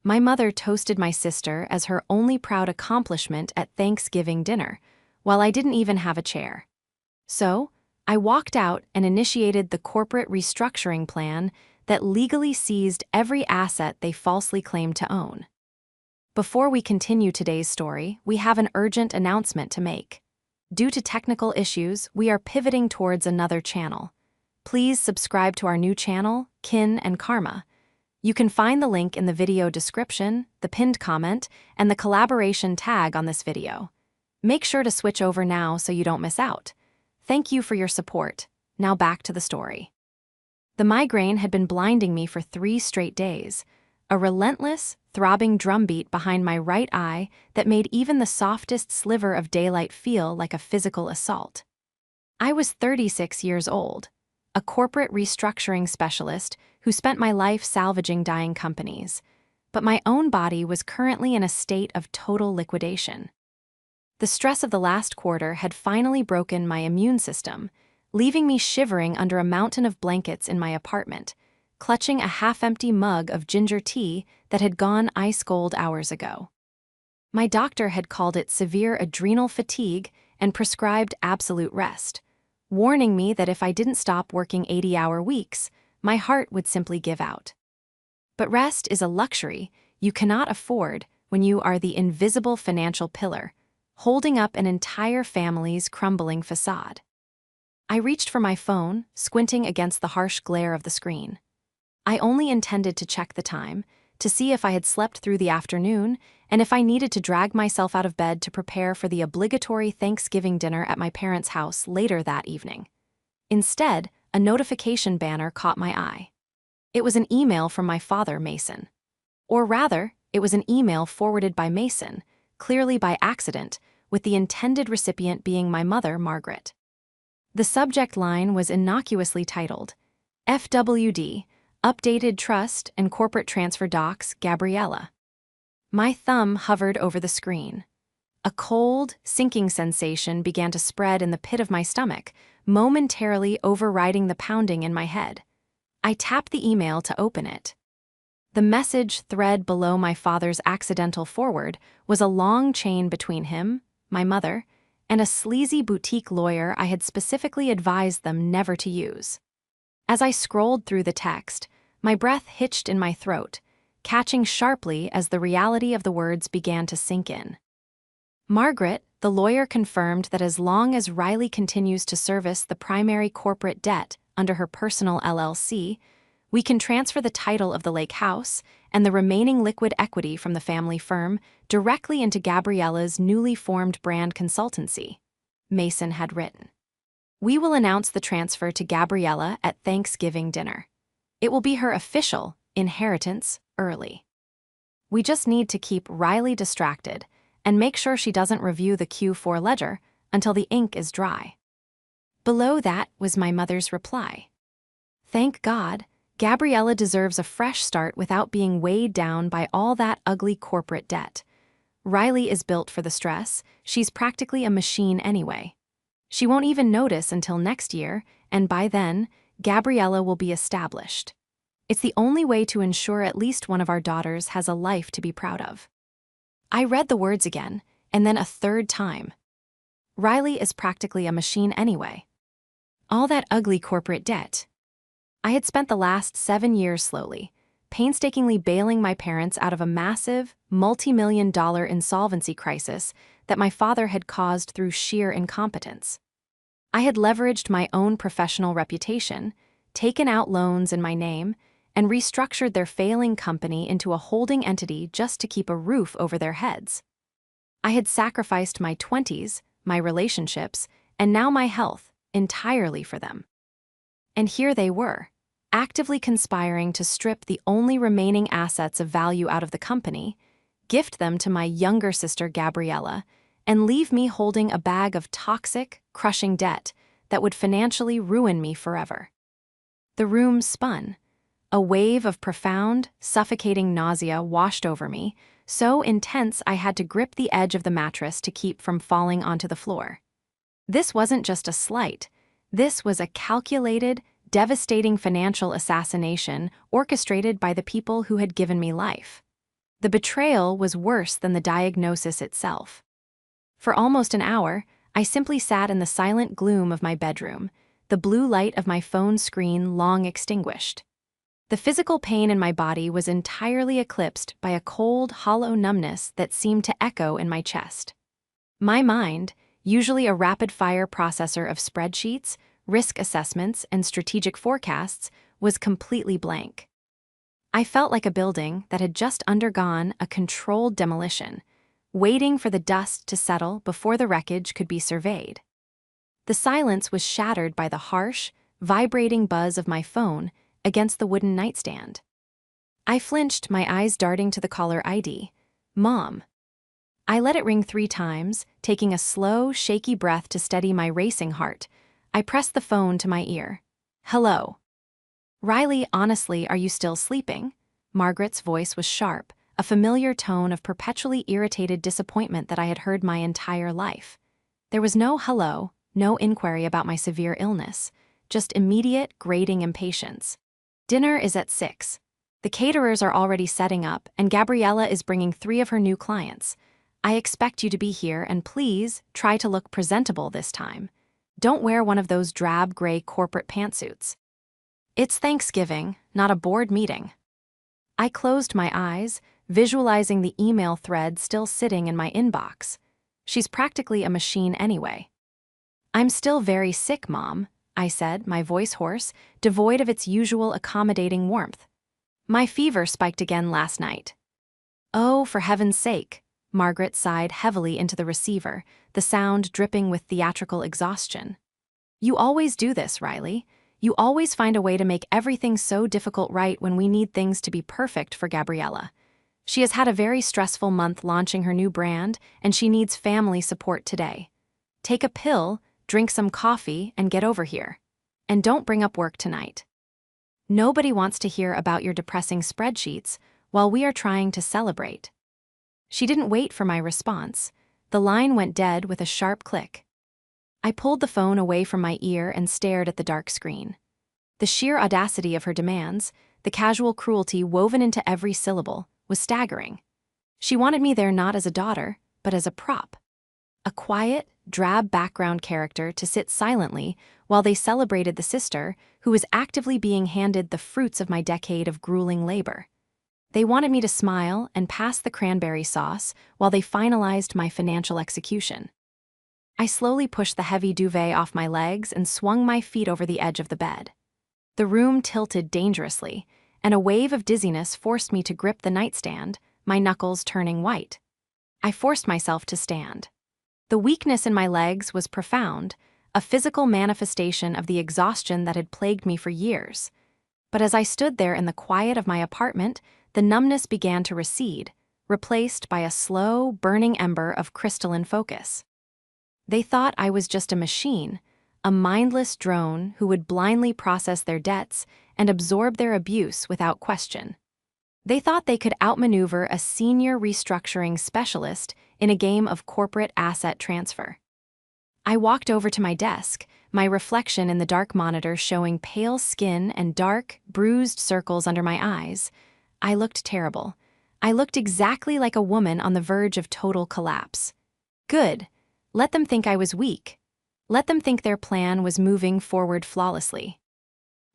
My mother toasted my sister as her only proud accomplishment at Thanksgiving dinner, while I didn't even have a chair. So, I walked out and initiated the corporate restructuring plan that legally seized every asset they falsely claimed to own. Before we continue today's story, we have an urgent announcement to make. Due to technical issues, we are pivoting towards another channel. Please subscribe to our new channel, Kin and Karma. You can find the link in the video description, the pinned comment, and the collaboration tag on this video. Make sure to switch over now so you don't miss out. Thank you for your support. Now back to the story. The migraine had been blinding me for 3 straight days, a relentless, throbbing drumbeat behind my right eye that made even the softest sliver of daylight feel like a physical assault. I was 36 years old, a corporate restructuring specialist who spent my life salvaging dying companies, but my own body was currently in a state of total liquidation. The stress of the last quarter had finally broken my immune system, leaving me shivering under a mountain of blankets in my apartment, clutching a half-empty mug of ginger tea that had gone ice-cold hours ago. My doctor had called it severe adrenal fatigue and prescribed absolute rest, warning me that if I didn't stop working 80-hour weeks, my heart would simply give out. But rest is a luxury you cannot afford when you are the invisible financial pillar, holding up an entire family's crumbling facade. I reached for my phone, squinting against the harsh glare of the screen. I only intended to check the time, to see if I had slept through the afternoon, and if I needed to drag myself out of bed to prepare for the obligatory Thanksgiving dinner at my parents' house later that evening. Instead, a notification banner caught my eye. It was an email from my father, Mason. Or rather, it was an email forwarded by Mason, clearly by accident, with the intended recipient being my mother, Margaret. The subject line was innocuously titled, FWD, Updated Trust and Corporate Transfer Docs, Gabriella. My thumb hovered over the screen. A cold, sinking sensation began to spread in the pit of my stomach, momentarily overriding the pounding in my head. I tapped the email to open it. The message thread below my father's accidental forward was a long chain between him, my mother, and a sleazy boutique lawyer I had specifically advised them never to use. As I scrolled through the text, my breath hitched in my throat, catching sharply as the reality of the words began to sink in. Margaret, the lawyer, confirmed that as long as Riley continues to service the primary corporate debt under her personal LLC, we can transfer the title of the lake house and the remaining liquid equity from the family firm directly into Gabriella's newly formed brand consultancy, Mason had written. We will announce the transfer to Gabriella at Thanksgiving dinner. It will be her official inheritance early. We just need to keep Riley distracted and make sure she doesn't review the Q4 ledger until the ink is dry. Below that was my mother's reply. Thank God, Gabriella deserves a fresh start without being weighed down by all that ugly corporate debt. Riley is built for the stress. She's practically a machine anyway. She won't even notice until next year, and by then, Gabriella will be established. It's the only way to ensure at least one of our daughters has a life to be proud of. I read the words again, and then a third time. Riley is practically a machine anyway. All that ugly corporate debt. I had spent the last 7 years slowly, painstakingly bailing my parents out of a massive, multi-million-dollar insolvency crisis that my father had caused through sheer incompetence. I had leveraged my own professional reputation, taken out loans in my name, and restructured their failing company into a holding entity just to keep a roof over their heads. I had sacrificed my 20s, my relationships, and now my health entirely for them. And here they were, actively conspiring to strip the only remaining assets of value out of the company, gift them to my younger sister Gabriella, and leave me holding a bag of toxic, crushing debt that would financially ruin me forever. The room spun. A wave of profound, suffocating nausea washed over me, so intense I had to grip the edge of the mattress to keep from falling onto the floor. This wasn't just a slight. This was a calculated, devastating financial assassination orchestrated by the people who had given me life. The betrayal was worse than the diagnosis itself. For almost an hour, I simply sat in the silent gloom of my bedroom, the blue light of my phone screen long extinguished. The physical pain in my body was entirely eclipsed by a cold, hollow numbness that seemed to echo in my chest. My mind, usually a rapid-fire processor of spreadsheets, risk assessments, and strategic forecasts, was completely blank. I felt like a building that had just undergone a controlled demolition, waiting for the dust to settle before the wreckage could be surveyed. The silence was shattered by the harsh, vibrating buzz of my phone against the wooden nightstand. I flinched, my eyes darting to the caller ID. Mom. I let it ring 3 times, taking a slow, shaky breath to steady my racing heart. I pressed the phone to my ear. Hello. Riley, honestly, are you still sleeping? Margaret's voice was sharp, a familiar tone of perpetually irritated disappointment that I had heard my entire life. There was no hello, no inquiry about my severe illness, just immediate, grating impatience. Dinner is at 6. The caterers are already setting up, and Gabriella is bringing 3 of her new clients. I expect you to be here, and please, try to look presentable this time. Don't wear one of those drab gray corporate pantsuits. It's Thanksgiving, not a board meeting. I closed my eyes, visualizing the email thread still sitting in my inbox. She's practically a machine anyway. I'm still very sick, Mom, I said, my voice hoarse, devoid of its usual accommodating warmth. My fever spiked again last night. Oh, for heaven's sake, Margaret sighed heavily into the receiver, the sound dripping with theatrical exhaustion. You always do this, Riley. You always find a way to make everything so difficult right when we need things to be perfect for Gabriella. She has had a very stressful month launching her new brand, and she needs family support today. Take a pill, drink some coffee, and get over here. And don't bring up work tonight. Nobody wants to hear about your depressing spreadsheets while we are trying to celebrate. She didn't wait for my response. The line went dead with a sharp click. I pulled the phone away from my ear and stared at the dark screen. The sheer audacity of her demands, the casual cruelty woven into every syllable, was staggering. She wanted me there not as a daughter, but as a prop. A quiet, drab background character to sit silently while they celebrated the sister who was actively being handed the fruits of my decade of grueling labor. They wanted me to smile and pass the cranberry sauce while they finalized my financial execution. I slowly pushed the heavy duvet off my legs and swung my feet over the edge of the bed. The room tilted dangerously, and a wave of dizziness forced me to grip the nightstand, my knuckles turning white. I forced myself to stand. The weakness in my legs was profound, a physical manifestation of the exhaustion that had plagued me for years. But as I stood there in the quiet of my apartment, the numbness began to recede, replaced by a slow, burning ember of crystalline focus. They thought I was just a machine, a mindless drone who would blindly process their debts and absorb their abuse without question. They thought they could outmaneuver a senior restructuring specialist in a game of corporate asset transfer. I walked over to my desk, my reflection in the dark monitor showing pale skin and dark, bruised circles under my eyes. I looked terrible. I looked exactly like a woman on the verge of total collapse. Good. Let them think I was weak. Let them think their plan was moving forward flawlessly.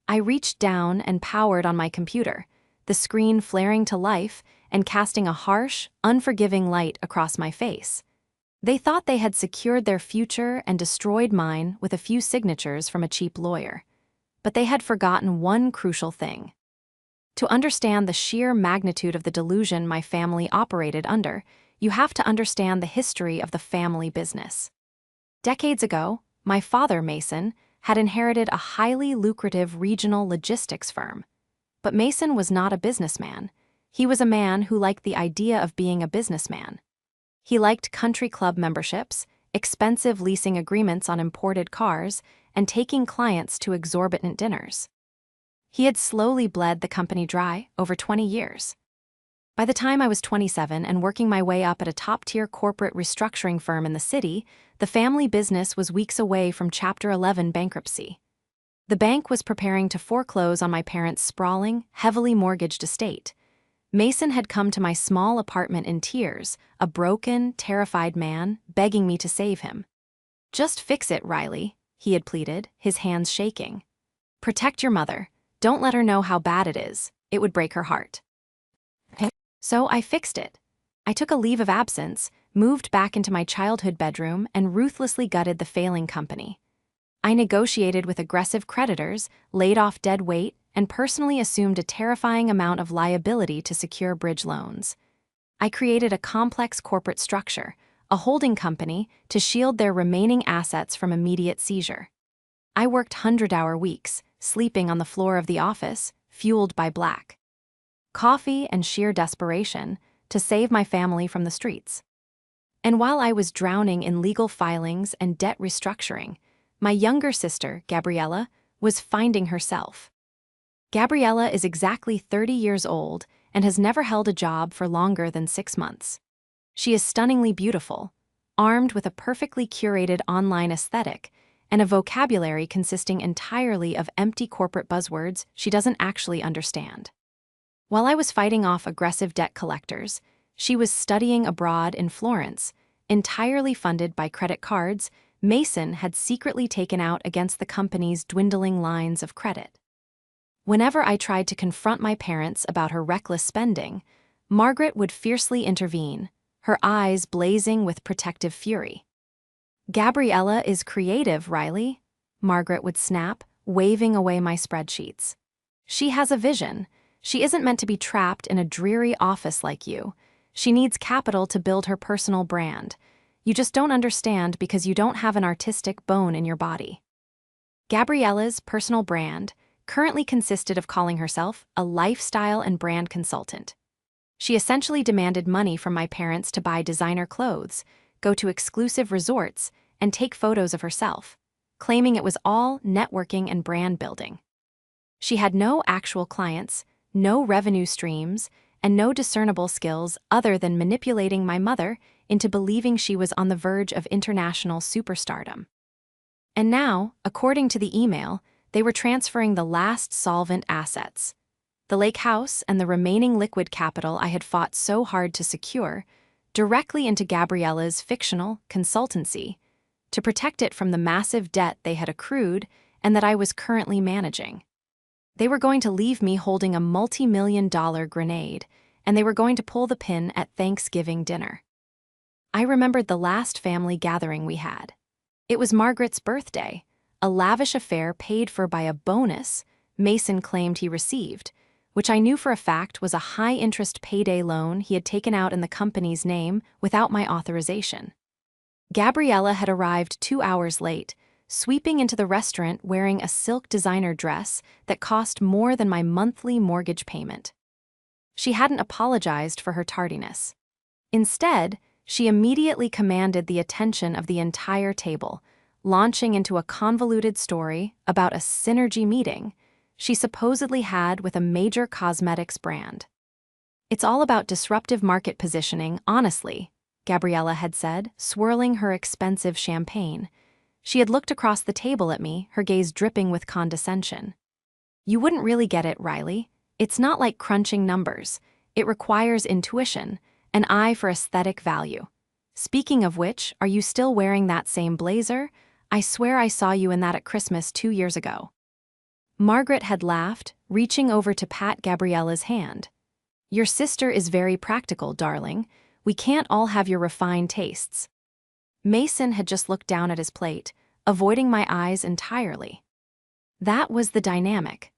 I reached down and powered on my computer, the screen flaring to life and casting a harsh, unforgiving light across my face. They thought they had secured their future and destroyed mine with a few signatures from a cheap lawyer. But they had forgotten one crucial thing. To understand the sheer magnitude of the delusion my family operated under, you have to understand the history of the family business. Decades ago, my father, Mason, had inherited a highly lucrative regional logistics firm. But Mason was not a businessman. He was a man who liked the idea of being a businessman. He liked country club memberships, expensive leasing agreements on imported cars, and taking clients to exorbitant dinners. He had slowly bled the company dry over 20 years. By the time I was 27 and working my way up at a top-tier corporate restructuring firm in the city, the family business was weeks away from Chapter 11 bankruptcy. The bank was preparing to foreclose on my parents' sprawling, heavily mortgaged estate. Mason had come to my small apartment in tears, a broken, terrified man, begging me to save him. "Just fix it, Riley," he had pleaded, his hands shaking. "Protect your mother. Don't let her know how bad it is. It would break her heart." So I fixed it. I took a leave of absence, moved back into my childhood bedroom, and ruthlessly gutted the failing company. I negotiated with aggressive creditors, laid off dead weight, and personally assumed a terrifying amount of liability to secure bridge loans. I created a complex corporate structure, a holding company, to shield their remaining assets from immediate seizure. I worked 100-hour weeks, sleeping on the floor of the office, fueled by black coffee and sheer desperation, to save my family from the streets. And while I was drowning in legal filings and debt restructuring, my younger sister, Gabriella, was finding herself. Gabriella is exactly 30 years old and has never held a job for longer than 6 months. She is stunningly beautiful, armed with a perfectly curated online aesthetic and a vocabulary consisting entirely of empty corporate buzzwords she doesn't actually understand. While I was fighting off aggressive debt collectors, she was studying abroad in Florence, entirely funded by credit cards Mason had secretly taken out against the company's dwindling lines of credit. Whenever I tried to confront my parents about her reckless spending, Margaret would fiercely intervene, her eyes blazing with protective fury. "Gabriella is creative, Riley," Margaret would snap, waving away my spreadsheets. "She has a vision. She isn't meant to be trapped in a dreary office like you. She needs capital to build her personal brand. You just don't understand because you don't have an artistic bone in your body." Gabriella's personal brand currently consisted of calling herself a lifestyle and brand consultant. She essentially demanded money from my parents to buy designer clothes, go to exclusive resorts, and take photos of herself, claiming it was all networking and brand building. She had no actual clients, no revenue streams, and no discernible skills other than manipulating my mother into believing she was on the verge of international superstardom. And now, according to the email, they were transferring the last solvent assets, the lake house and the remaining liquid capital I had fought so hard to secure, directly into Gabriella's fictional consultancy, to protect it from the massive debt they had accrued and that I was currently managing. They were going to leave me holding a multi-million-dollar grenade, and they were going to pull the pin at Thanksgiving dinner. I remembered the last family gathering we had. It was Margaret's birthday, a lavish affair paid for by a bonus Mason claimed he received, which I knew for a fact was a high-interest payday loan he had taken out in the company's name without my authorization. Gabriella had arrived 2 hours late, sweeping into the restaurant wearing a silk designer dress that cost more than my monthly mortgage payment. She hadn't apologized for her tardiness. Instead, she immediately commanded the attention of the entire table, launching into a convoluted story about a synergy meeting she supposedly had with a major cosmetics brand. "It's all about disruptive market positioning, honestly," Gabriella had said, swirling her expensive champagne. She had looked across the table at me, her gaze dripping with condescension. "You wouldn't really get it, Riley. It's not like crunching numbers. It requires intuition, an eye for aesthetic value. Speaking of which, are you still wearing that same blazer? I swear I saw you in that at Christmas 2 years ago." Margaret had laughed, reaching over to pat Gabriella's hand. "Your sister is very practical, darling. We can't all have your refined tastes." Mason had just looked down at his plate, avoiding my eyes entirely. That was the dynamic.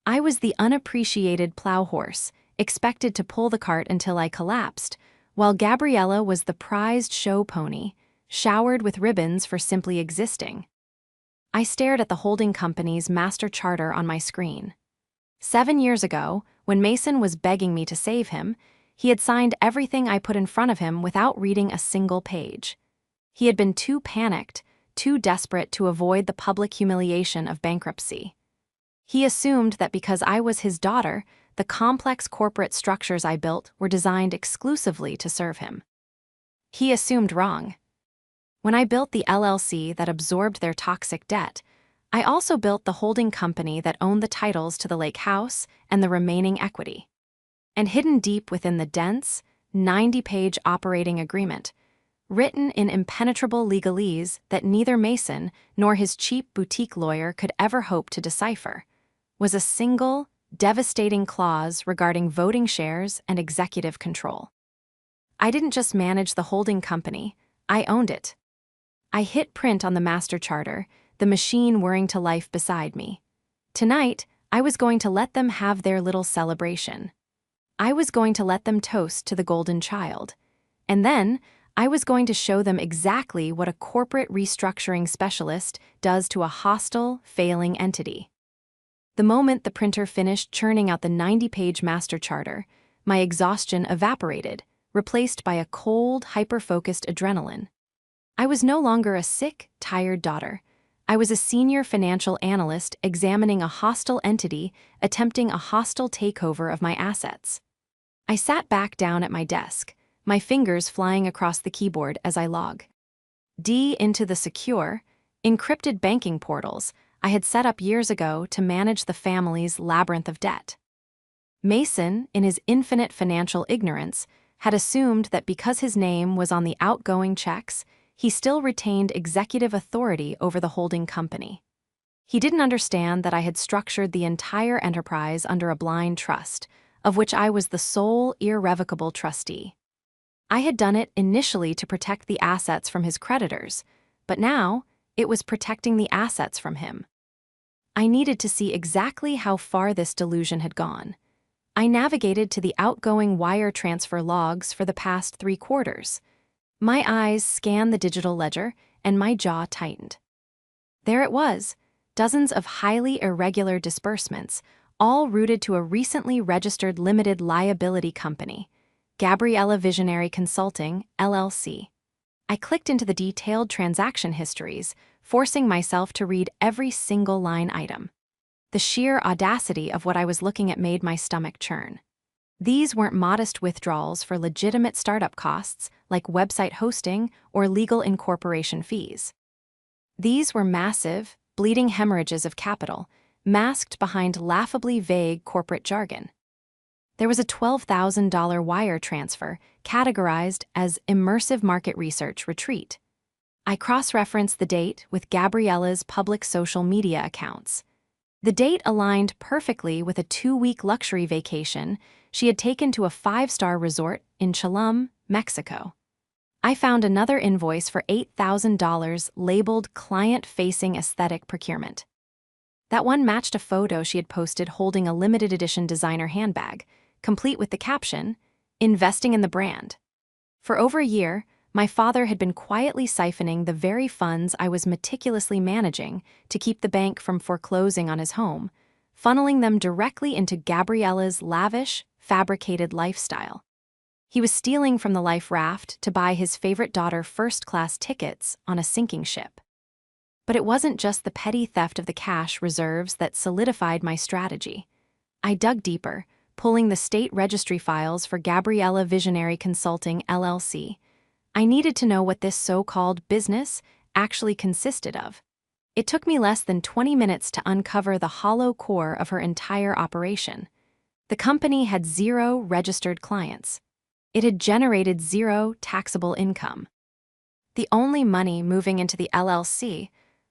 I was the unappreciated plow horse, expected to pull the cart until I collapsed, while Gabriella was the prized show pony, showered with ribbons for simply existing. I stared at the holding company's master charter on my screen. 7 years ago, when Mason was begging me to save him, he had signed everything I put in front of him without reading a single page. He had been too panicked, too desperate to avoid the public humiliation of bankruptcy. He assumed that because I was his daughter, the complex corporate structures I built were designed exclusively to serve him. He assumed wrong. When I built the LLC that absorbed their toxic debt, I also built the holding company that owned the titles to the lake house and the remaining equity. And hidden deep within the dense, 90-page operating agreement, written in impenetrable legalese that neither Mason nor his cheap boutique lawyer could ever hope to decipher, was a single, devastating clause regarding voting shares and executive control. I didn't just manage the holding company, I owned it. I hit print on the master charter, the machine whirring to life beside me. Tonight, I was going to let them have their little celebration. I was going to let them toast to the golden child. And then, I was going to show them exactly what a corporate restructuring specialist does to a hostile, failing entity. The moment the printer finished churning out the 90-page master charter, my exhaustion evaporated, replaced by a cold, hyper-focused adrenaline. I was no longer a sick, tired daughter. I was a senior financial analyst examining a hostile entity attempting a hostile takeover of my assets. I sat back down at my desk, my fingers flying across the keyboard as I log D into the secure, encrypted banking portals I had set up years ago to manage the family's labyrinth of debt. Mason, in his infinite financial ignorance, had assumed that because his name was on the outgoing checks, he still retained executive authority over the holding company. He didn't understand that I had structured the entire enterprise under a blind trust, of which I was the sole irrevocable trustee. I had done it initially to protect the assets from his creditors, but now it was protecting the assets from him. I needed to see exactly how far this delusion had gone. I navigated to the outgoing wire transfer logs for the past 3 quarters. My eyes scanned the digital ledger, and my jaw tightened. There it was, dozens of highly irregular disbursements, all rooted to a recently registered limited liability company, Gabriella Visionary Consulting, LLC. I clicked into the detailed transaction histories, forcing myself to read every single line item. The sheer audacity of what I was looking at made my stomach churn. These weren't modest withdrawals for legitimate startup costs like website hosting or legal incorporation fees. These were massive, bleeding hemorrhages of capital, masked behind laughably vague corporate jargon. There was a $12,000 wire transfer categorized as immersive market research retreat. I cross-referenced the date with Gabriella's public social media accounts. The date aligned perfectly with a 2-week luxury vacation she had taken to a 5-star resort in Tulum, Mexico. I found another invoice for $8,000 labeled client-facing aesthetic procurement. That one matched a photo she had posted holding a limited edition designer handbag, complete with the caption, "Investing in the brand." For over a year, my father had been quietly siphoning the very funds I was meticulously managing to keep the bank from foreclosing on his home, funneling them directly into Gabriella's lavish, fabricated lifestyle. He was stealing from the life raft to buy his favorite daughter first-class tickets on a sinking ship. But it wasn't just the petty theft of the cash reserves that solidified my strategy. I dug deeper, pulling the state registry files for Gabriella Visionary Consulting, LLC. I needed to know what this so-called business actually consisted of. It took me less than 20 minutes to uncover the hollow core of her entire operation. The company had 0 registered clients. It had generated 0 taxable income. The only money moving into the LLC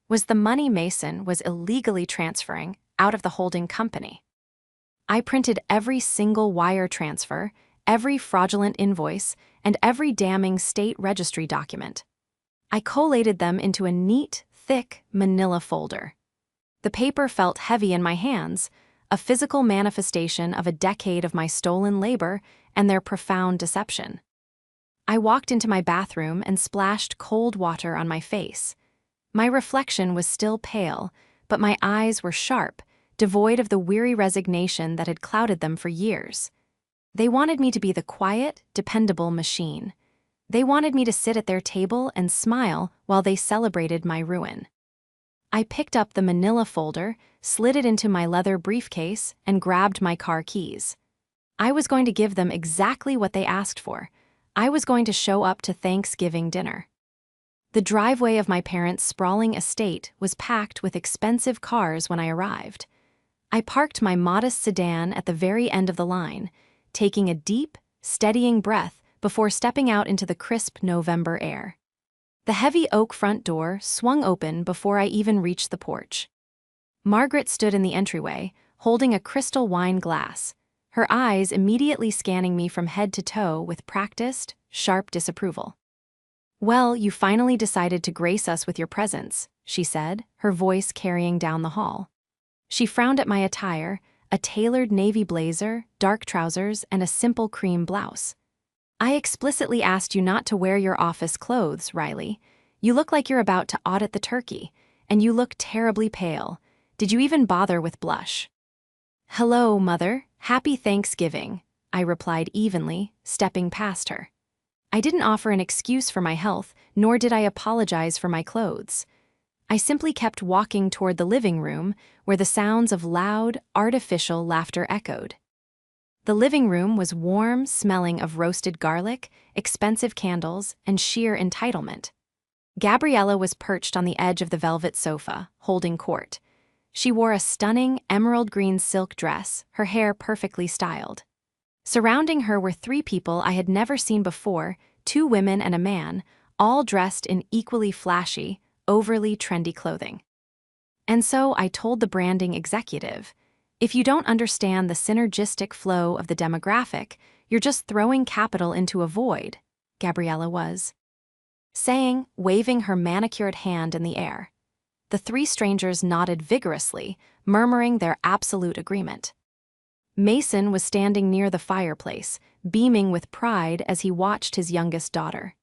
was the money Mason was illegally transferring out of the holding company. I printed every single wire transfer, every fraudulent invoice, and every damning state registry document. I collated them into a neat, thick manila folder. The paper felt heavy in my hands, a physical manifestation of a decade of my stolen labor and their profound deception. I walked into my bathroom and splashed cold water on my face. My reflection was still pale, but my eyes were sharp, devoid of the weary resignation that had clouded them for years. They wanted me to be the quiet, dependable machine. They wanted me to sit at their table and smile while they celebrated my ruin. I picked up the manila folder, slid it into my leather briefcase, and grabbed my car keys. I was going to give them exactly what they asked for. I was going to show up to Thanksgiving dinner. The driveway of my parents' sprawling estate was packed with expensive cars when I arrived. I parked my modest sedan at the very end of the line, taking a deep, steadying breath before stepping out into the crisp November air. The heavy oak front door swung open before I even reached the porch. Margaret stood in the entryway, holding a crystal wine glass, her eyes immediately scanning me from head to toe with practiced, sharp disapproval. "Well, you finally decided to grace us with your presence," she said, her voice carrying down the hall. She frowned at my attire, a tailored navy blazer, dark trousers, and a simple cream blouse. "I explicitly asked you not to wear your office clothes, Riley. You look like you're about to audit the turkey, and you look terribly pale. Did you even bother with blush?" "Hello, Mother. Happy Thanksgiving," I replied evenly, stepping past her. I didn't offer an excuse for my health, nor did I apologize for my clothes. I simply kept walking toward the living room, where the sounds of loud, artificial laughter echoed. The living room was warm, smelling of roasted garlic, expensive candles, and sheer entitlement. Gabriella was perched on the edge of the velvet sofa, holding court. She wore a stunning emerald green silk dress, her hair perfectly styled. Surrounding her were three people I had never seen before, two women and a man, all dressed in equally flashy, overly trendy clothing. And so I told the branding executive, "If you don't understand the synergistic flow of the demographic, you're just throwing capital into a void," Gabriella was saying, waving her manicured hand in the air. The three strangers nodded vigorously, murmuring their absolute agreement. Mason was standing near the fireplace, beaming with pride as he watched his youngest daughter.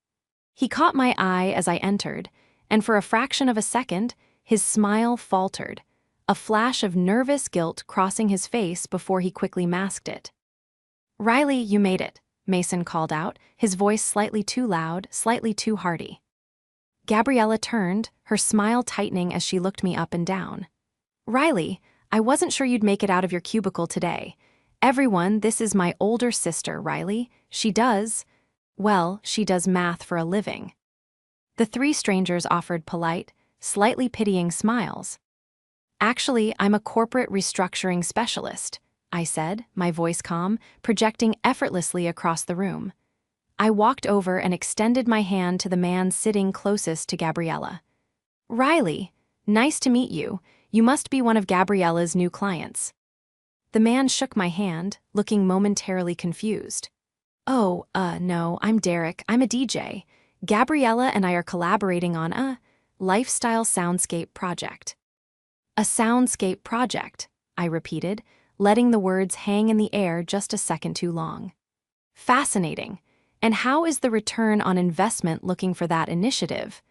He caught my eye as I entered, and for a fraction of a second, his smile faltered, a flash of nervous guilt crossing his face before he quickly masked it. "Riley, you made it," Mason called out, his voice slightly too loud, slightly too hearty. Gabriella turned, her smile tightening as she looked me up and down. "Riley, I wasn't sure you'd make it out of your cubicle today. Everyone, this is my older sister, Riley. She does math for a living." The three strangers offered polite, slightly pitying smiles. "Actually, I'm a corporate restructuring specialist," I said, my voice calm, projecting effortlessly across the room. I walked over and extended my hand to the man sitting closest to Gabriella. "Riley, nice to meet you. You must be one of Gabriella's new clients." The man shook my hand, looking momentarily confused. "Oh, no, I'm Derek. I'm a DJ. Gabriella and I are collaborating on a lifestyle soundscape project." "A soundscape project," I repeated, letting the words hang in the air just a second too long. "Fascinating. And how is the return on investment looking for that initiative?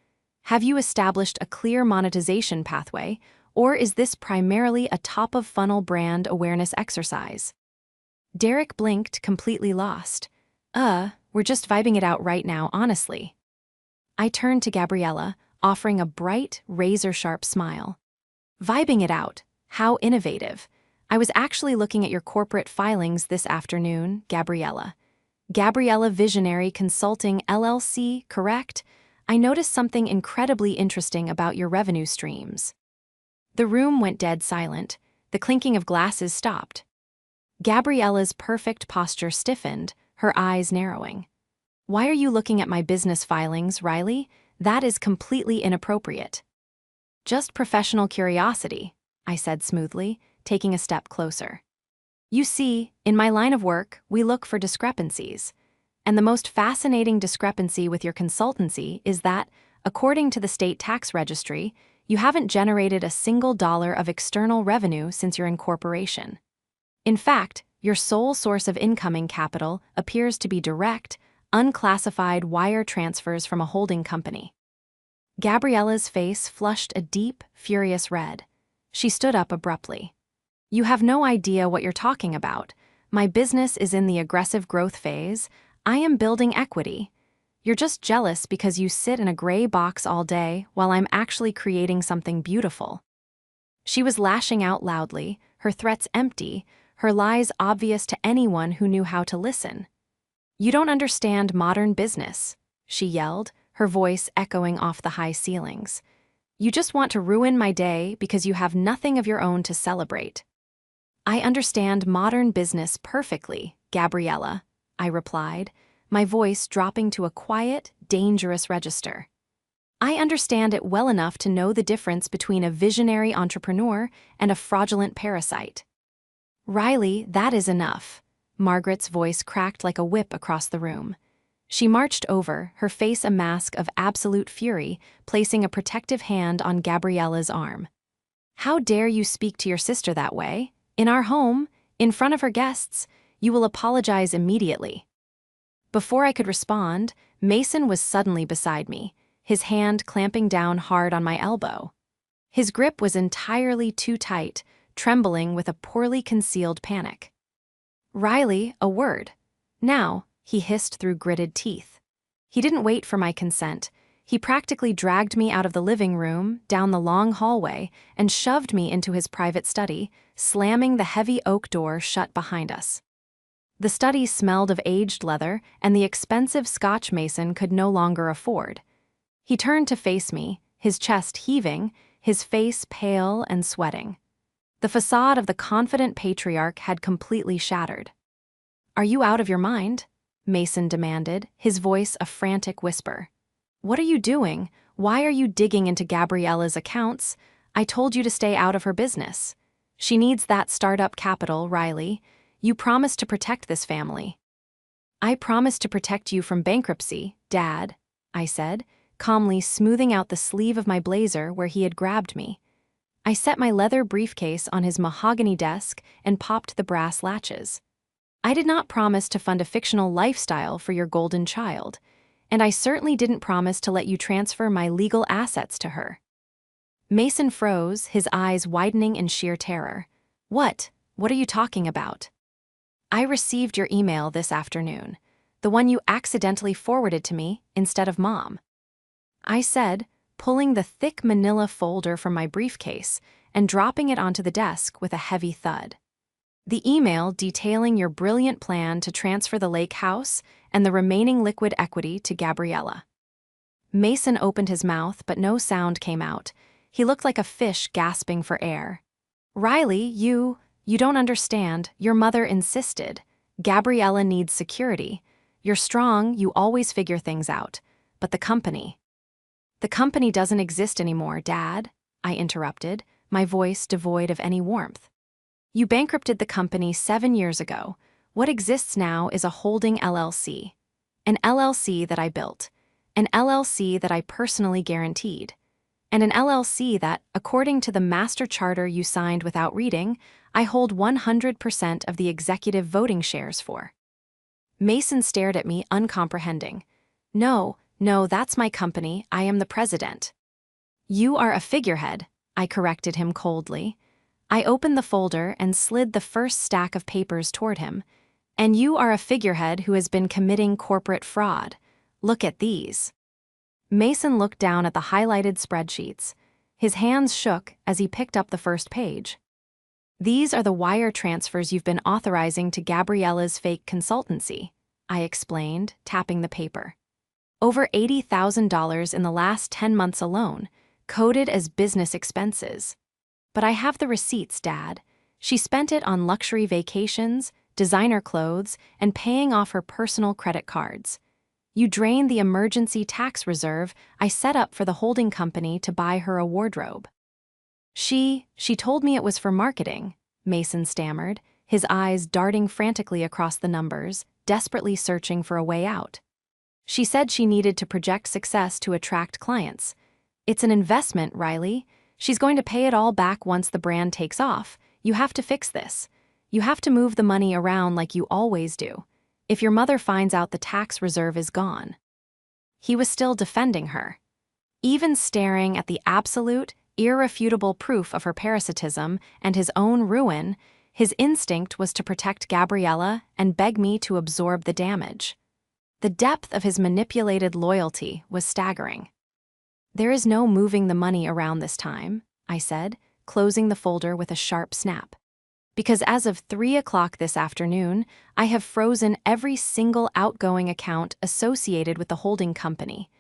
Have you established a clear monetization pathway, or is this primarily a top-of-funnel brand awareness exercise?" Derek blinked, completely lost. We're just vibing it out right now, honestly." I turned to Gabriella, offering a bright, razor-sharp smile. "Vibing it out? How innovative. I was actually looking at your corporate filings this afternoon, Gabriella. Gabriella Visionary Consulting LLC, correct? I noticed something incredibly interesting about your revenue streams." The room went dead silent. The clinking of glasses stopped. Gabriella's perfect posture stiffened, her eyes narrowing. "Why are you looking at my business filings, Riley? That is completely inappropriate." "Just professional curiosity," I said smoothly, taking a step closer. "You see, in my line of work, we look for discrepancies. And the most fascinating discrepancy with your consultancy is that, according to the state tax registry, you haven't generated a single dollar of external revenue since your incorporation. In fact, your sole source of incoming capital appears to be direct, unclassified wire transfers from a holding company." Gabriella's face flushed a deep, furious red. She stood up abruptly. "You have no idea what you're talking about. My business is in the aggressive growth phase. I am building equity. You're just jealous because you sit in a gray box all day while I'm actually creating something beautiful." She was lashing out loudly, her threats empty, her lies obvious to anyone who knew how to listen. "You don't understand modern business," she yelled, her voice echoing off the high ceilings. "You just want to ruin my day because you have nothing of your own to celebrate." "I understand modern business perfectly," Gabriella, I replied, my voice dropping to a quiet, dangerous register. I understand it well enough to know the difference between a visionary entrepreneur and a fraudulent parasite. Riley, that is enough. Margaret's voice cracked like a whip across the room. She marched over, her face a mask of absolute fury, placing a protective hand on Gabriella's arm. How dare you speak to your sister that way? In our home, in front of her guests, you will apologize immediately. Before I could respond, Mason was suddenly beside me, his hand clamping down hard on my elbow. His grip was entirely too tight, trembling with a poorly concealed panic. Riley, a word. Now, he hissed through gritted teeth. He didn't wait for my consent. He practically dragged me out of the living room, down the long hallway, and shoved me into his private study, slamming the heavy oak door shut behind us. The study smelled of aged leather, and the expensive Scotch Mason could no longer afford. He turned to face me, his chest heaving, his face pale and sweating. The facade of the confident patriarch had completely shattered. "Are you out of your mind?" Mason demanded, his voice a frantic whisper. "What are you doing? Why are you digging into Gabriella's accounts? I told you to stay out of her business. She needs that startup capital, Riley. You promised to protect this family." "I promised to protect you from bankruptcy, Dad," I said, calmly smoothing out the sleeve of my blazer where he had grabbed me. I set my leather briefcase on his mahogany desk and popped the brass latches. "I did not promise to fund a fictional lifestyle for your golden child, and I certainly didn't promise to let you transfer my legal assets to her." Mason froze, his eyes widening in sheer terror. What are you talking about?" "I received your email this afternoon, the one you accidentally forwarded to me instead of Mom," I said, pulling the thick manila folder from my briefcase and dropping it onto the desk with a heavy thud. "The email detailing your brilliant plan to transfer the lake house and the remaining liquid equity to Gabriella." Mason opened his mouth, but no sound came out. He looked like a fish gasping for air. "Riley, you don't understand. Your mother insisted. Gabriella needs security. You're strong, you always figure things out. But the company..." "The company doesn't exist anymore, Dad," I interrupted, my voice devoid of any warmth. "You bankrupted the company 7 years ago. What exists now is a holding LLC. An LLC that I built. An LLC that I personally guaranteed. And an LLC that, according to the master charter you signed without reading, I hold 100% of the executive voting shares for." Mason stared at me, uncomprehending. No, that's my company. I am the president." "You are a figurehead," I corrected him coldly. I opened the folder and slid the first stack of papers toward him. "And you are a figurehead who has been committing corporate fraud. Look at these." Mason looked down at the highlighted spreadsheets. His hands shook as he picked up the first page. "These are the wire transfers you've been authorizing to Gabriella's fake consultancy," I explained, tapping the paper. "Over $80,000 in the last 10 months alone, coded as business expenses. But I have the receipts, Dad. She spent it on luxury vacations, designer clothes, and paying off her personal credit cards. You drained the emergency tax reserve I set up for the holding company to buy her a wardrobe." She told me it was for marketing," Mason stammered, his eyes darting frantically across the numbers, desperately searching for a way out. "She said she needed to project success to attract clients. It's an investment, Riley. She's going to pay it all back once the brand takes off. You have to fix this. You have to move the money around like you always do. If your mother finds out the tax reserve is gone." He was still defending her. Even staring at the absolute, irrefutable proof of her parasitism and his own ruin, his instinct was to protect Gabriella and beg me to absorb the damage. The depth of his manipulated loyalty was staggering. "There is no moving the money around this time," I said, closing the folder with a sharp snap. "Because as of 3 o'clock this afternoon, I have frozen every single outgoing account associated with the holding company.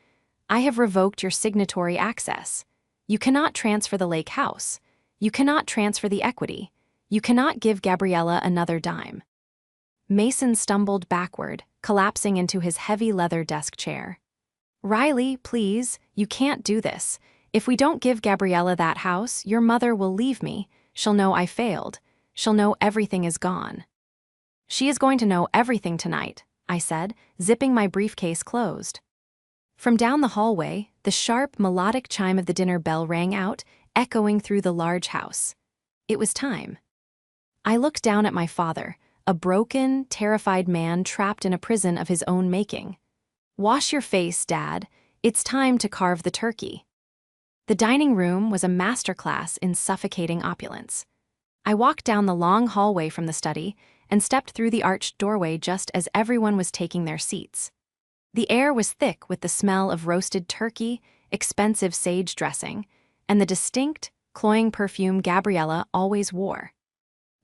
I have revoked your signatory access. You cannot transfer the lake house. You cannot transfer the equity. You cannot give Gabriella another dime." Mason stumbled backward, collapsing into his heavy leather desk chair. "Riley, please, you can't do this. If we don't give Gabriella that house, your mother will leave me. She'll know I failed. She'll know everything is gone." "She is going to know everything tonight," I said, zipping my briefcase closed. From down the hallway, the sharp, melodic chime of the dinner bell rang out, echoing through the large house. It was time. I looked down at my father, a broken, terrified man trapped in a prison of his own making. "Wash your face, Dad. It's time to carve the turkey." The dining room was a masterclass in suffocating opulence. I walked down the long hallway from the study and stepped through the arched doorway just as everyone was taking their seats. The air was thick with the smell of roasted turkey, expensive sage dressing, and the distinct, cloying perfume Gabriella always wore.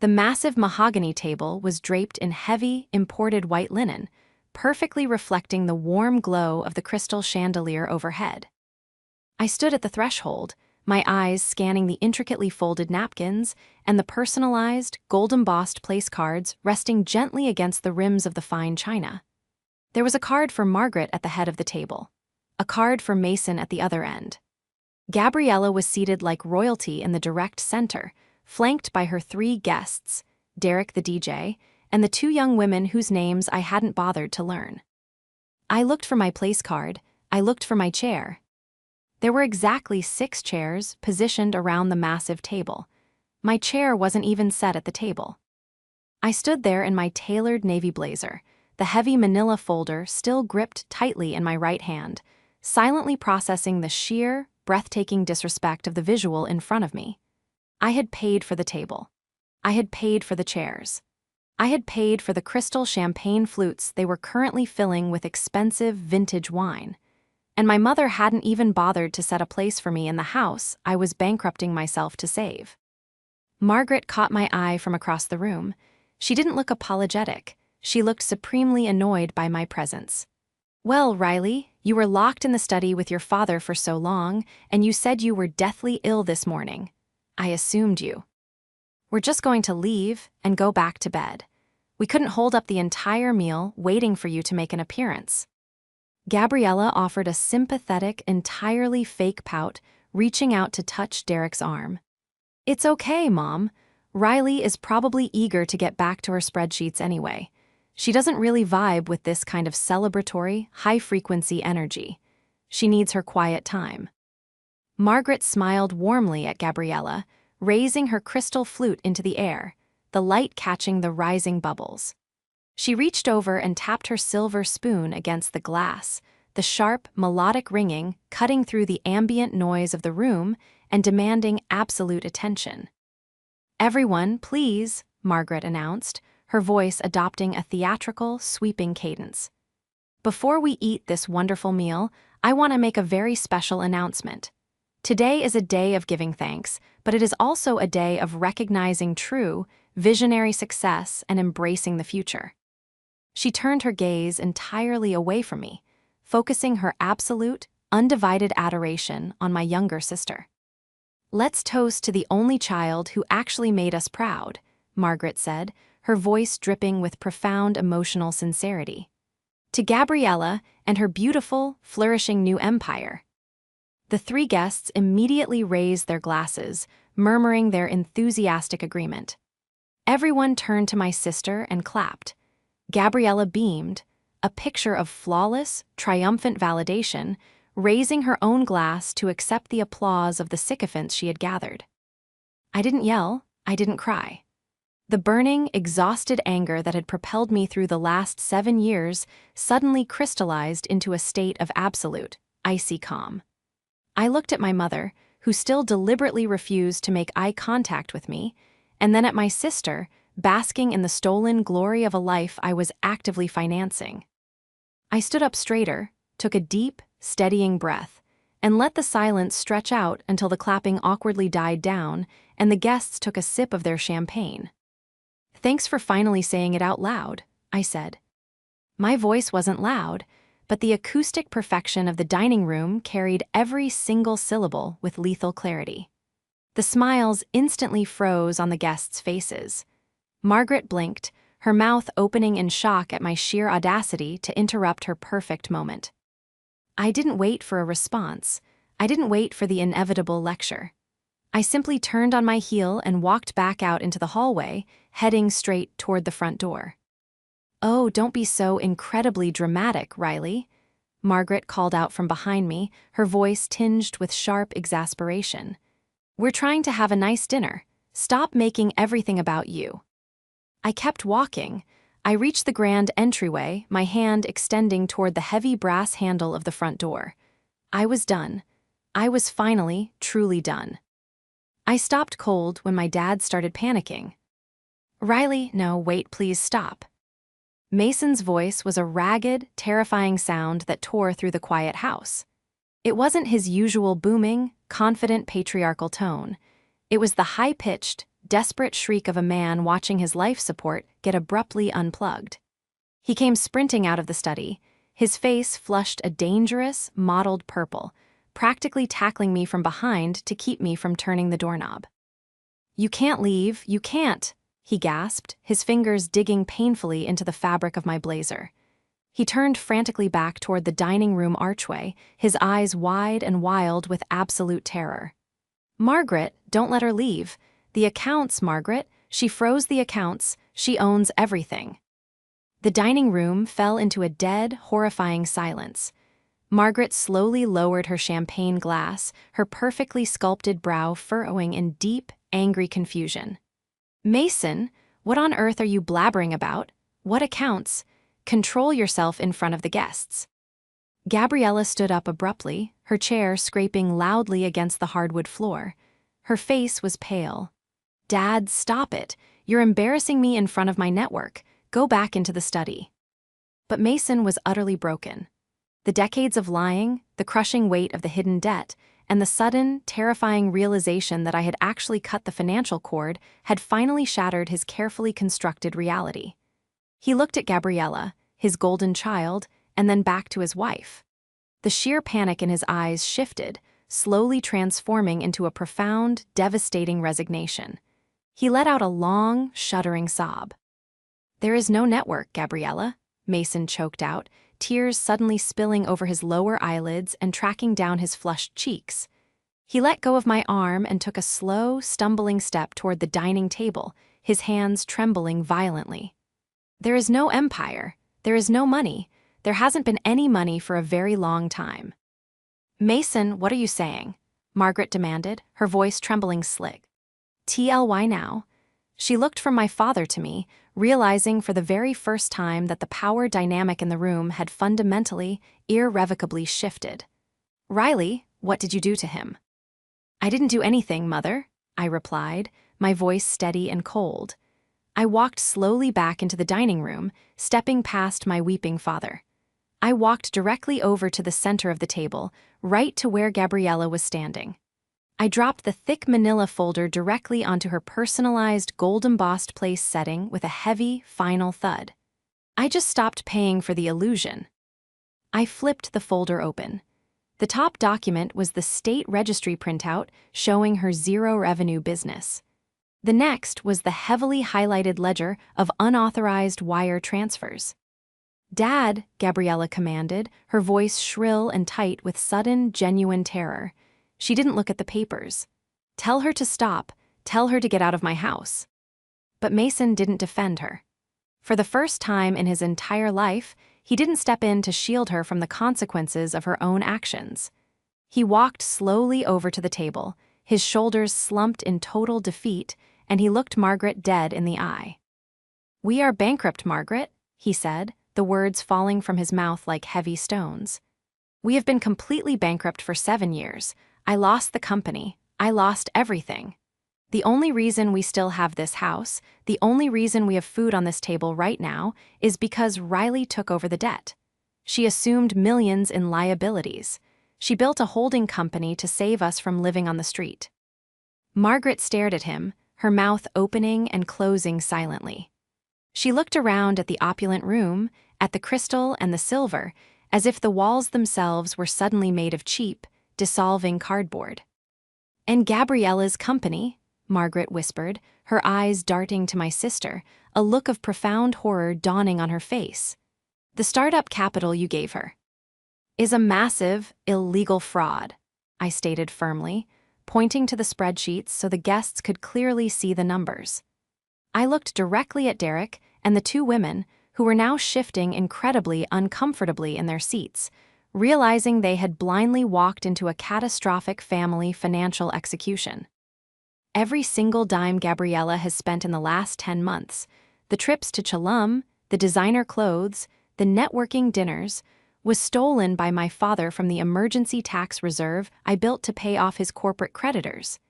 The massive mahogany table was draped in heavy, imported white linen, perfectly reflecting the warm glow of the crystal chandelier overhead. I stood at the threshold, my eyes scanning the intricately folded napkins and the personalized, gold-embossed place cards resting gently against the rims of the fine china. There was a card for Margaret at the head of the table, a card for Mason at the other end. Gabriella was seated like royalty in the direct center, flanked by her 3 guests, Derek the DJ, and the 2 young women whose names I hadn't bothered to learn. I looked for my place card, I looked for my chair. There were exactly 6 chairs positioned around the massive table. My chair wasn't even set at the table. I stood there in my tailored navy blazer, the heavy manila folder still gripped tightly in my right hand, silently processing the sheer, breathtaking disrespect of the visual in front of me. I had paid for the table. I had paid for the chairs. I had paid for the crystal champagne flutes they were currently filling with expensive vintage wine. And my mother hadn't even bothered to set a place for me in the house I was bankrupting myself to save. Margaret caught my eye from across the room. She didn't look apologetic. She looked supremely annoyed by my presence. "Well, Riley, you were locked in the study with your father for so long, and you said you were deathly ill this morning. I assumed you. We're just going to leave and go back to bed. We couldn't hold up the entire meal waiting for you to make an appearance." Gabriella offered a sympathetic, entirely fake pout, reaching out to touch Derek's arm. "It's okay, Mom. Riley is probably eager to get back to her spreadsheets anyway. She doesn't really vibe with this kind of celebratory, high-frequency energy. She needs her quiet time." Margaret smiled warmly at Gabriella, raising her crystal flute into the air, the light catching the rising bubbles. She reached over and tapped her silver spoon against the glass, the sharp, melodic ringing cutting through the ambient noise of the room and demanding absolute attention. "Everyone, please," Margaret announced, her voice adopting a theatrical, sweeping cadence. "Before we eat this wonderful meal, I want to make a very special announcement. Today is a day of giving thanks, but it is also a day of recognizing true, visionary success and embracing the future." She turned her gaze entirely away from me, focusing her absolute, undivided adoration on my younger sister. "Let's toast to the only child who actually made us proud," Margaret said, her voice dripping with profound emotional sincerity. "To Gabriella and her beautiful, flourishing new empire." The 3 guests immediately raised their glasses, murmuring their enthusiastic agreement. Everyone turned to my sister and clapped. Gabriella beamed, a picture of flawless, triumphant validation, raising her own glass to accept the applause of the sycophants she had gathered. I didn't yell, I didn't cry. The burning, exhausted anger that had propelled me through the last 7 years suddenly crystallized into a state of absolute, icy calm. I looked at my mother, who still deliberately refused to make eye contact with me, and then at my sister, basking in the stolen glory of a life I was actively financing. I stood up straighter, took a deep, steadying breath, and let the silence stretch out until the clapping awkwardly died down and the guests took a sip of their champagne. "Thanks for finally saying it out loud," I said. My voice wasn't loud, but the acoustic perfection of the dining room carried every single syllable with lethal clarity. The smiles instantly froze on the guests' faces. Margaret blinked, her mouth opening in shock at my sheer audacity to interrupt her perfect moment. I didn't wait for a response. I didn't wait for the inevitable lecture. I simply turned on my heel and walked back out into the hallway, heading straight toward the front door. "Oh, don't be so incredibly dramatic, Riley," Margaret called out from behind me, her voice tinged with sharp exasperation. "We're trying to have a nice dinner. Stop making everything about you." I kept walking. I reached the grand entryway, my hand extending toward the heavy brass handle of the front door. I was done. I was finally, truly done. I stopped cold when my dad started panicking. "Riley, no, wait, please stop." Mason's voice was a ragged, terrifying sound that tore through the quiet house. It wasn't his usual booming, confident patriarchal tone. It was the high-pitched, desperate shriek of a man watching his life support get abruptly unplugged. He came sprinting out of the study, his face flushed a dangerous, mottled purple, practically tackling me from behind to keep me from turning the doorknob. "You can't leave, you can't," he gasped, his fingers digging painfully into the fabric of my blazer. He turned frantically back toward the dining room archway, his eyes wide and wild with absolute terror. "Margaret, don't let her leave. The accounts, Margaret. She froze the accounts. She owns everything." The dining room fell into a dead, horrifying silence. Margaret slowly lowered her champagne glass, her perfectly sculpted brow furrowing in deep, angry confusion. "Mason, what on earth are you blabbering about? What accounts? Control yourself in front of the guests." Gabriella stood up abruptly, her chair scraping loudly against the hardwood floor. Her face was pale. "Dad, stop it. You're embarrassing me in front of my network. Go back into the study." But Mason was utterly broken. The decades of lying, the crushing weight of the hidden debt, and the sudden, terrifying realization that I had actually cut the financial cord had finally shattered his carefully constructed reality. He looked at Gabriella, his golden child, and then back to his wife. The sheer panic in his eyes shifted, slowly transforming into a profound, devastating resignation. He let out a long, shuddering sob. "There is no network, Gabriella," Mason choked out, tears suddenly spilling over his lower eyelids and tracking down his flushed cheeks. He let go of my arm and took a slow, stumbling step toward the dining table, his hands trembling violently. "There is no empire. There is no money. There hasn't been any money for a very long time." "Mason, what are you saying?" Margaret demanded, her voice trembling slick. "TLY now." She looked from my father to me, realizing for the very first time that the power dynamic in the room had fundamentally, irrevocably shifted. "Riley, what did you do to him?" "I didn't do anything, Mother," I replied, my voice steady and cold. I walked slowly back into the dining room, stepping past my weeping father. I walked directly over to the center of the table, right to where Gabriella was standing. I dropped the thick manila folder directly onto her personalized gold-embossed place setting with a heavy, final thud. I just stopped paying for the illusion. I flipped the folder open. The top document was the state registry printout showing her zero-revenue business. The next was the heavily highlighted ledger of unauthorized wire transfers. "Dad," Gabriella commanded, her voice shrill and tight with sudden, genuine terror. She didn't look at the papers. "Tell her to stop. Tell her to get out of my house." But Mason didn't defend her. For the first time in his entire life, he didn't step in to shield her from the consequences of her own actions. He walked slowly over to the table, his shoulders slumped in total defeat, and he looked Margaret dead in the eye. "We are bankrupt, Margaret," he said, the words falling from his mouth like heavy stones. "We have been completely bankrupt for 7 years. I lost the company. I lost everything. The only reason we still have this house, the only reason we have food on this table right now, is because Riley took over the debt. She assumed millions in liabilities. She built a holding company to save us from living on the street." Margaret stared at him, her mouth opening and closing silently. She looked around at the opulent room, at the crystal and the silver, as if the walls themselves were suddenly made of cheap, dissolving cardboard. "And Gabriella's company," Margaret whispered, her eyes darting to my sister, a look of profound horror dawning on her face. "The startup capital you gave her is a massive, illegal fraud," I stated firmly, pointing to the spreadsheets so the guests could clearly see the numbers. I looked directly at Derek and the two women, who were now shifting incredibly uncomfortably in their seats, realizing they had blindly walked into a catastrophic family financial execution. Every single dime Gabriella has spent in the last 10 months, the trips to Chalum, the designer clothes, the networking dinners, was stolen by my father from the emergency tax reserve I built to pay off his corporate creditors.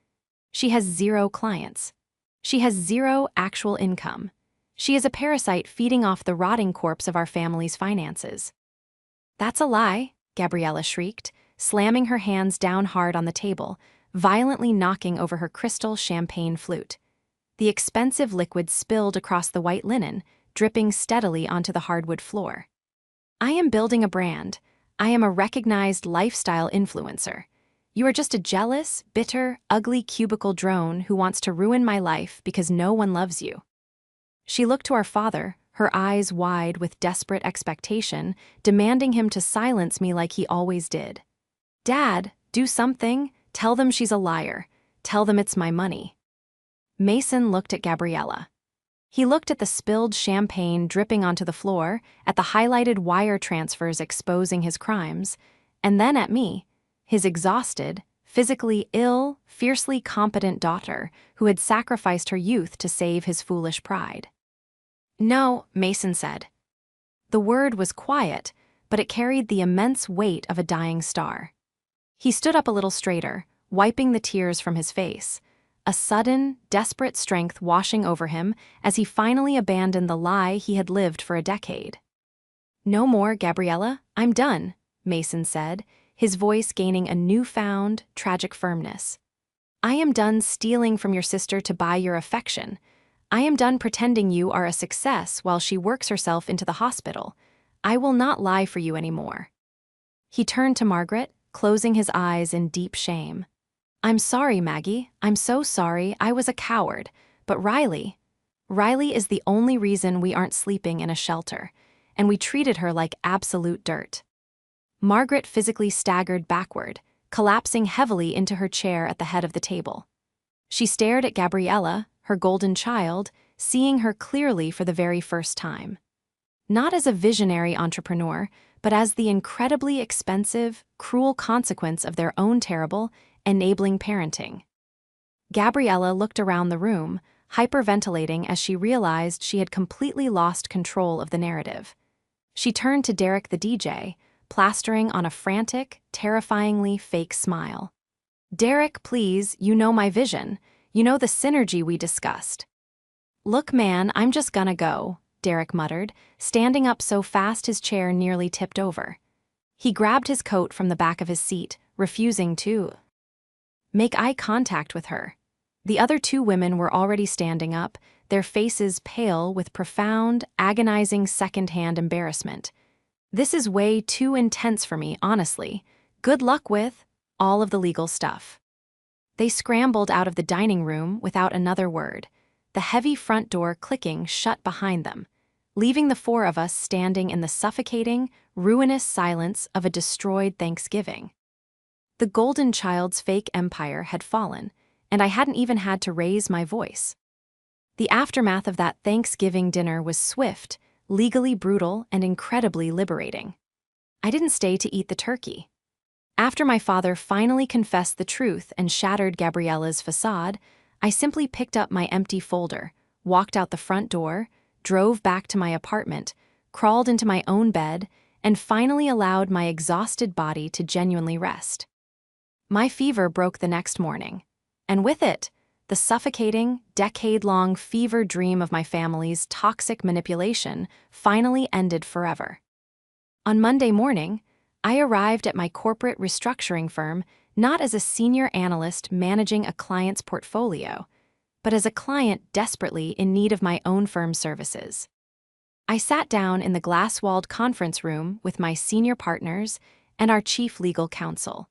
She has 0 clients. She has 0 actual income. She is a parasite feeding off the rotting corpse of our family's finances. "That's a lie," Gabriella shrieked, slamming her hands down hard on the table, violently knocking over her crystal champagne flute. The expensive liquid spilled across the white linen, dripping steadily onto the hardwood floor. "I am building a brand. I am a recognized lifestyle influencer. You are just a jealous, bitter, ugly cubicle drone who wants to ruin my life because no one loves you." She looked to our father, her eyes wide with desperate expectation, demanding him to silence me like he always did. "Dad, do something. Tell them she's a liar. Tell them it's my money." Mason looked at Gabriella. He looked at the spilled champagne dripping onto the floor, at the highlighted wire transfers exposing his crimes, and then at me, his exhausted, physically ill, fiercely competent daughter who had sacrificed her youth to save his foolish pride. "No," Mason said. The word was quiet, but it carried the immense weight of a dying star. He stood up a little straighter, wiping the tears from his face, a sudden, desperate strength washing over him as he finally abandoned the lie he had lived for a decade. "No more, Gabriella, I'm done," Mason said, his voice gaining a newfound, tragic firmness. "I am done stealing from your sister to buy your affection. I am done pretending you are a success while she works herself into the hospital. I will not lie for you anymore." He turned to Margaret, closing his eyes in deep shame. "I'm sorry, Maggie. I'm so sorry. I was a coward. But Riley is the only reason we aren't sleeping in a shelter, and we treated her like absolute dirt." Margaret physically staggered backward, collapsing heavily into her chair at the head of the table. She stared at Gabriella, her golden child, seeing her clearly for the very first time. Not as a visionary entrepreneur, but as the incredibly expensive, cruel consequence of their own terrible, enabling parenting. Gabriella looked around the room, hyperventilating as she realized she had completely lost control of the narrative. She turned to Derek the DJ, plastering on a frantic, terrifyingly fake smile. "Derek, please, you know my vision. You know the synergy we discussed." "Look, man, I'm just gonna go," Derek muttered, standing up so fast his chair nearly tipped over. He grabbed his coat from the back of his seat, refusing to make eye contact with her. The other two women were already standing up, their faces pale with profound, agonizing second-hand embarrassment. "This is way too intense for me, honestly. Good luck with all of the legal stuff." They scrambled out of the dining room without another word, the heavy front door clicking shut behind them, leaving the four of us standing in the suffocating, ruinous silence of a destroyed Thanksgiving. The golden child's fake empire had fallen, and I hadn't even had to raise my voice. The aftermath of that Thanksgiving dinner was swift, legally brutal, and incredibly liberating. I didn't stay to eat the turkey. After my father finally confessed the truth and shattered Gabriella's facade, I simply picked up my empty folder, walked out the front door, drove back to my apartment, crawled into my own bed, and finally allowed my exhausted body to genuinely rest. My fever broke the next morning, and with it, the suffocating, decade-long fever dream of my family's toxic manipulation finally ended forever. On Monday morning, I arrived at my corporate restructuring firm not as a senior analyst managing a client's portfolio, but as a client desperately in need of my own firm's services. I sat down in the glass-walled conference room with my senior partners and our chief legal counsel.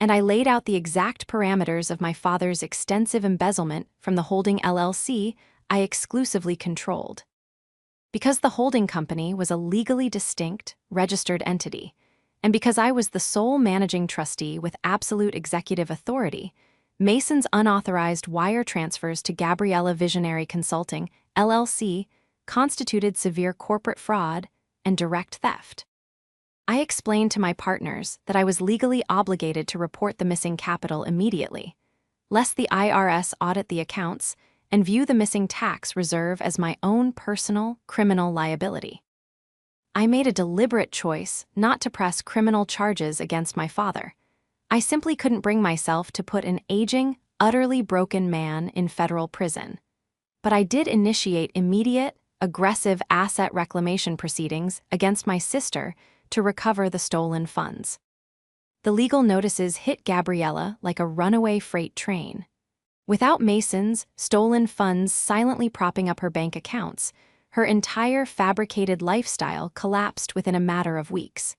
and I laid out the exact parameters of my father's extensive embezzlement from the holding LLC I exclusively controlled. Because the holding company was a legally distinct, registered entity, and because I was the sole managing trustee with absolute executive authority, Mason's unauthorized wire transfers to Gabriella Visionary Consulting, LLC, constituted severe corporate fraud and direct theft. I explained to my partners that I was legally obligated to report the missing capital immediately, lest the IRS audit the accounts and view the missing tax reserve as my own personal criminal liability. I made a deliberate choice not to press criminal charges against my father. I simply couldn't bring myself to put an aging, utterly broken man in federal prison. But I did initiate immediate, aggressive asset reclamation proceedings against my sister to recover the stolen funds. The legal notices hit Gabriella like a runaway freight train. Without Mason's stolen funds silently propping up her bank accounts, her entire fabricated lifestyle collapsed within a matter of weeks.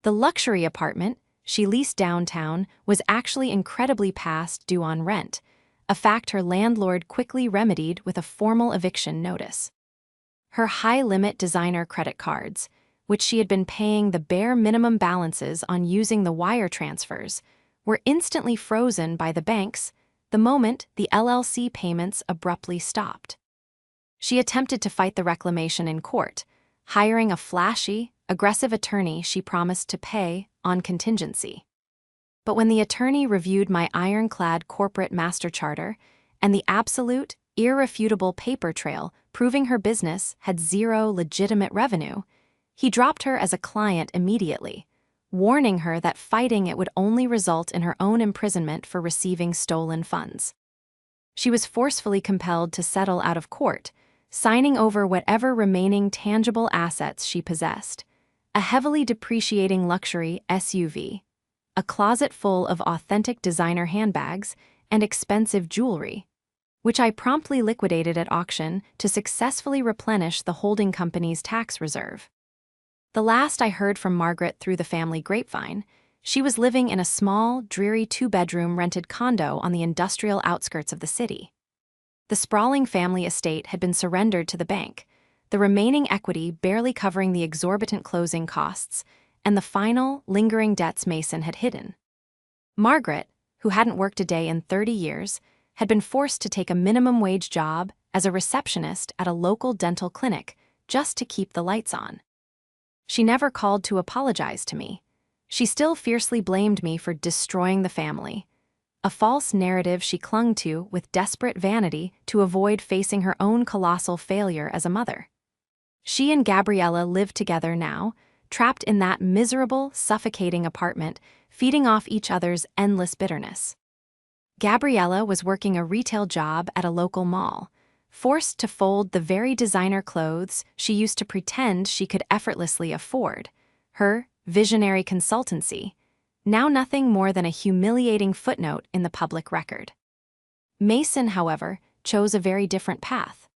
The luxury apartment she leased downtown was actually incredibly past due on rent, a fact her landlord quickly remedied with a formal eviction notice. Her high-limit designer credit cards, which she had been paying the bare minimum balances on using the wire transfers, were instantly frozen by the banks the moment the LLC payments abruptly stopped. She attempted to fight the reclamation in court, hiring a flashy, aggressive attorney she promised to pay on contingency. But when the attorney reviewed my ironclad corporate master charter and the absolute, irrefutable paper trail proving her business had zero legitimate revenue, he dropped her as a client immediately, warning her that fighting it would only result in her own imprisonment for receiving stolen funds. She was forcefully compelled to settle out of court, signing over whatever remaining tangible assets she possessed: a heavily depreciating luxury SUV, a closet full of authentic designer handbags, and expensive jewelry, which I promptly liquidated at auction to successfully replenish the holding company's tax reserve. The last I heard from Margaret through the family grapevine, she was living in a small, dreary two-bedroom rented condo on the industrial outskirts of the city. The sprawling family estate had been surrendered to the bank, the remaining equity barely covering the exorbitant closing costs and the final, lingering debts Mason had hidden. Margaret, who hadn't worked a day in 30 years, had been forced to take a minimum-wage job as a receptionist at a local dental clinic just to keep the lights on. She never called to apologize to me. She still fiercely blamed me for destroying the family, a false narrative she clung to with desperate vanity to avoid facing her own colossal failure as a mother. She and Gabriella lived together now, trapped in that miserable, suffocating apartment, feeding off each other's endless bitterness. Gabriella was working a retail job at a local mall, forced to fold the very designer clothes she used to pretend she could effortlessly afford, her visionary consultancy, now nothing more than a humiliating footnote in the public record. Mason, however, chose a very different path.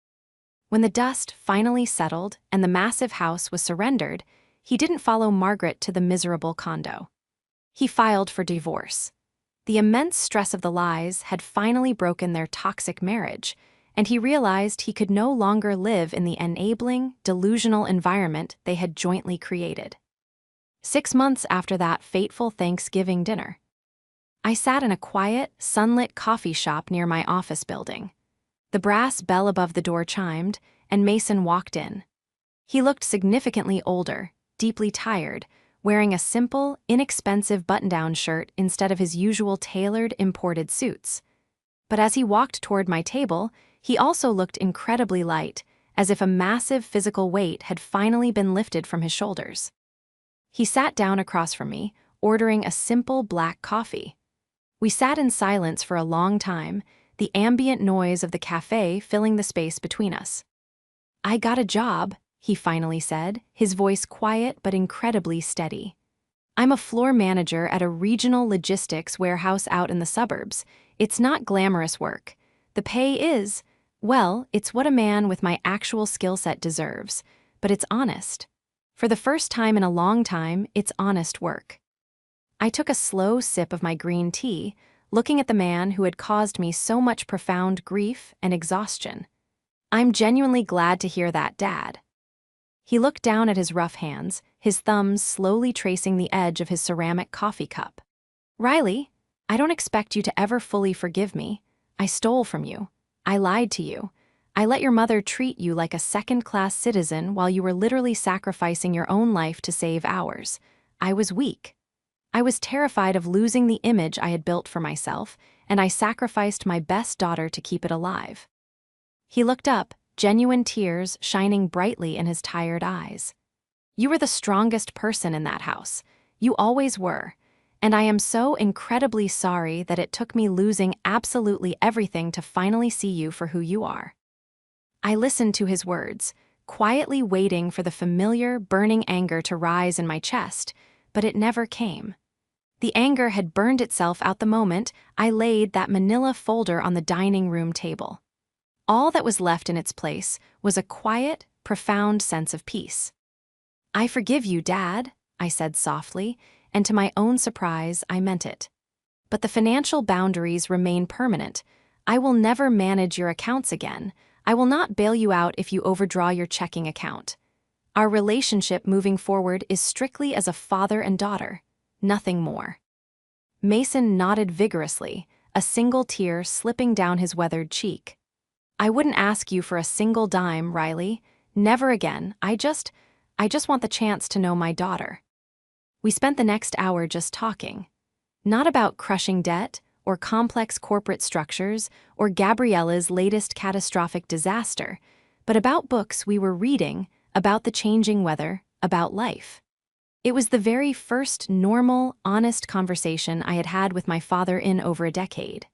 When the dust finally settled and the massive house was surrendered, he didn't follow Margaret to the miserable condo. He filed for divorce. The immense stress of the lies had finally broken their toxic marriage, and he realized he could no longer live in the enabling, delusional environment they had jointly created. 6 months after that fateful Thanksgiving dinner, I sat in a quiet, sunlit coffee shop near my office building. The brass bell above the door chimed, and Mason walked in. He looked significantly older, deeply tired, wearing a simple, inexpensive button-down shirt instead of his usual tailored, imported suits. But as he walked toward my table, he also looked incredibly light, as if a massive physical weight had finally been lifted from his shoulders. He sat down across from me, ordering a simple black coffee. We sat in silence for a long time, the ambient noise of the cafe filling the space between us. "I got a job," he finally said, his voice quiet but incredibly steady. "I'm a floor manager at a regional logistics warehouse out in the suburbs. It's not glamorous work. The pay is, well, it's what a man with my actual skill set deserves, but it's honest. For the first time in a long time, it's honest work." I took a slow sip of my green tea, looking at the man who had caused me so much profound grief and exhaustion. I'm genuinely glad to hear that, Dad. He looked down at his rough hands, his thumbs slowly tracing the edge of his ceramic coffee cup. Riley, I don't expect you to ever fully forgive me. I stole from you. I lied to you. I let your mother treat you like a second-class citizen while you were literally sacrificing your own life to save ours. I was weak. I was terrified of losing the image I had built for myself, and I sacrificed my best daughter to keep it alive. He looked up, genuine tears shining brightly in his tired eyes. You were the strongest person in that house. You always were. And I am so incredibly sorry that it took me losing absolutely everything to finally see you for who you are. I listened to his words, quietly waiting for the familiar, burning anger to rise in my chest, but it never came. The anger had burned itself out the moment I laid that manila folder on the dining room table. All that was left in its place was a quiet, profound sense of peace. I forgive you, Dad, I said softly, and to my own surprise, I meant it. But the financial boundaries remain permanent. I will never manage your accounts again. I will not bail you out if you overdraw your checking account. Our relationship moving forward is strictly as a father and daughter, nothing more. Mason nodded vigorously, a single tear slipping down his weathered cheek. I wouldn't ask you for a single dime, Riley. Never again. I just want the chance to know my daughter. We spent the next hour just talking. Not about crushing debt, or complex corporate structures, or Gabriella's latest catastrophic disaster, but about books we were reading, about the changing weather, about life. It was the very first normal, honest conversation I had had with my father in over a decade.